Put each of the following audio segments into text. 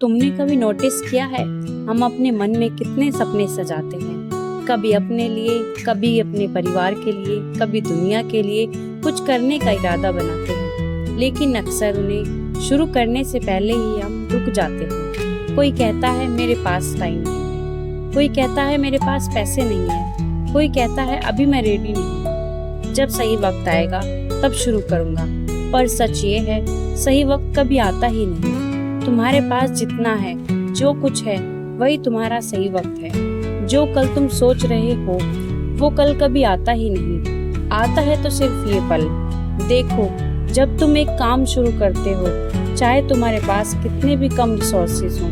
तुमने कभी नोटिस किया है हम अपने मन में कितने सपने सजाते हैं, कभी अपने लिए, कभी अपने परिवार के लिए, कभी दुनिया के लिए कुछ करने का इरादा बनाते हैं, लेकिन अक्सर उन्हें शुरू करने से पहले ही हम रुक जाते हैं। कोई कहता है मेरे पास टाइम नहीं है, कोई कहता है मेरे पास पैसे नहीं है, कोई कहता है अभी मैं रेडी नहीं, जब सही वक्त आएगा तब शुरू करूंगा। पर सच ये है, सही वक्त कभी आता ही नहीं। तुम्हारे पास जितना है, जो कुछ है, वही तुम्हारा सही वक्त है। जो कल तुम सोच रहे हो वो कल कभी आता ही नहीं, आता है तो सिर्फ ये पल। देखो, जब तुम एक काम शुरू करते हो, चाहे तुम्हारे पास कितने भी कम रिसोर्सेज हों,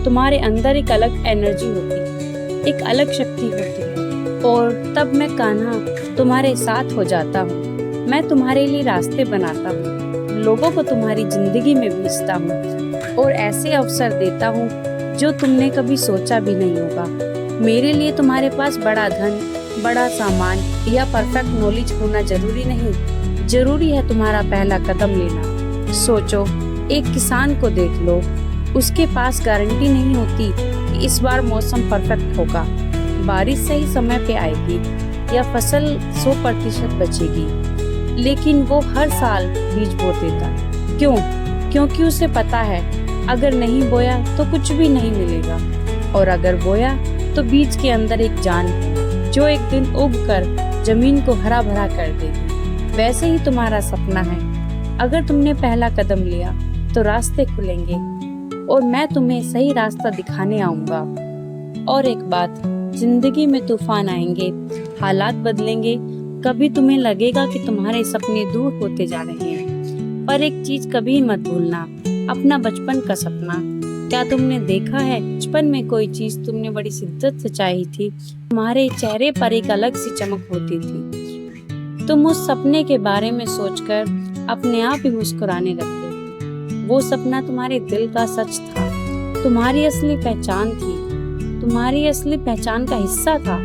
तुम्हारे अंदर एक अलग एनर्जी होती है, एक अलग शक्ति होती है। और तब मैं कान्हा तुम्हारे साथ हो जाता हूँ। मैं तुम्हारे लिए रास्ते बनाता हूँ, लोगों को तुम्हारी जिंदगी में भेजता हूँ और ऐसे अवसर देता हूँ जो तुमने कभी सोचा भी नहीं होगा। मेरे लिए तुम्हारे पास बड़ा धन, बड़ा सामान या परफेक्ट नॉलेज होना जरूरी नहीं, जरूरी है तुम्हारा पहला कदम लेना। सोचो, एक किसान को देख लो, उसके पास गारंटी नहीं होती कि इस बार मौसम परफेक्ट होगा, बारिश सही समय पे आएगी या फसल 100% बचेगी, लेकिन वो हर साल बीज बो देता है। क्यों? क्योंकि उसे पता है अगर नहीं बोया तो कुछ भी नहीं मिलेगा, और अगर बोया तो बीज के अंदर एक जान है जो एक दिन उग कर जमीन को हरा भरा कर देगी। वैसे ही तुम्हारा सपना है, अगर तुमने पहला कदम लिया तो रास्ते खुलेंगे और मैं तुम्हें सही रास्ता दिखाने आऊंगा। और एक बात, जिंदगी में तूफान आएंगे, हालात बदलेंगे, कभी तुम्हें लगेगा कि तुम्हारे सपने दूर होते जा रहे हैं, पर एक चीज कभी मत भूलना, अपना बचपन का सपना। क्या तुमने देखा है बचपन में कोई चीज तुमने बड़ी शिद्दत से चाही थी, तुम्हारे चेहरे पर एक अलग सी चमक होती थी, तुम उस सपने के बारे में सोचकर अपने आप ही मुस्कुराने लगते। वो सपना तुम्हारे दिल का सच था, तुम्हारी असली पहचान थी, तुम्हारी असली पहचान का हिस्सा था।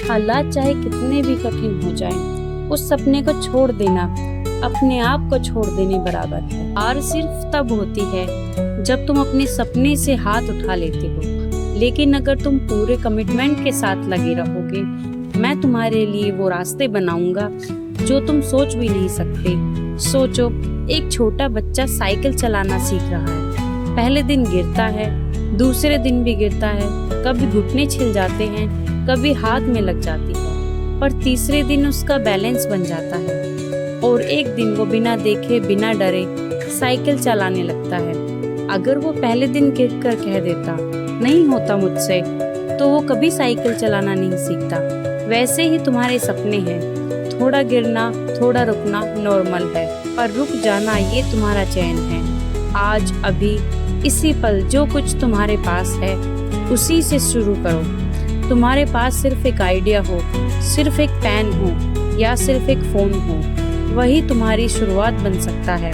हालात चाहे कितने भी कठिन हो जाएं, उस सपने को छोड़ देना अपने आप को छोड़ देने बराबर है। हार सिर्फ तब होती है जब तुम अपने सपने से हाथ उठा लेते हो, लेकिन अगर तुम पूरे कमिटमेंट के साथ लगे रहोगे, मैं तुम्हारे लिए वो रास्ते बनाऊंगा जो तुम सोच भी नहीं सकते। सोचो, एक छोटा बच्चा साइकिल चलाना सीख रहा है, पहले दिन गिरता है, दूसरे दिन भी गिरता है, कभी घुटने छिल जाते हैं, कभी हाथ में लग जाती है, पर तीसरे दिन उसका बैलेंस बन जाता है और एक दिन वो बिना देखे, बिना डरे साइकिल चलाने लगता है। अगर वो पहले दिन गिर कर कह देता नहीं होता मुझसे, तो वो कभी साइकिल चलाना नहीं सीखता। वैसे ही तुम्हारे सपने हैं, थोड़ा गिरना, थोड़ा रुकना नॉर्मल है, पर रुक जाना ये तुम्हारा चयन है। आज, अभी, इसी पल जो कुछ तुम्हारे पास है उसी से शुरू करो। तुम्हारे पास सिर्फ एक आइडिया हो, सिर्फ एक पेन हो या सिर्फ एक फोन हो, वही तुम्हारी शुरुआत बन सकता है।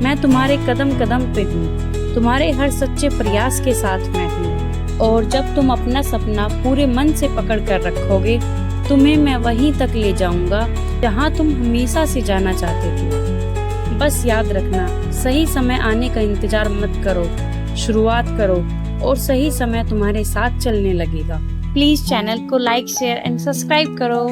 मैं तुम्हारे कदम कदम पे हूँ, तुम्हारे हर सच्चे प्रयास के साथ मैं हूँ, और जब तुम अपना सपना पूरे मन से पकड़ कर रखोगे, तुम्हें मैं वहीं तक ले जाऊंगा जहाँ तुम हमेशा से जाना चाहते थे। बस याद रखना, सही समय आने का इंतजार मत करो, शुरुआत करो और सही समय तुम्हारे साथ चलने लगेगा। प्लीज चैनल को लाइक, शेयर एंड सब्सक्राइब करो।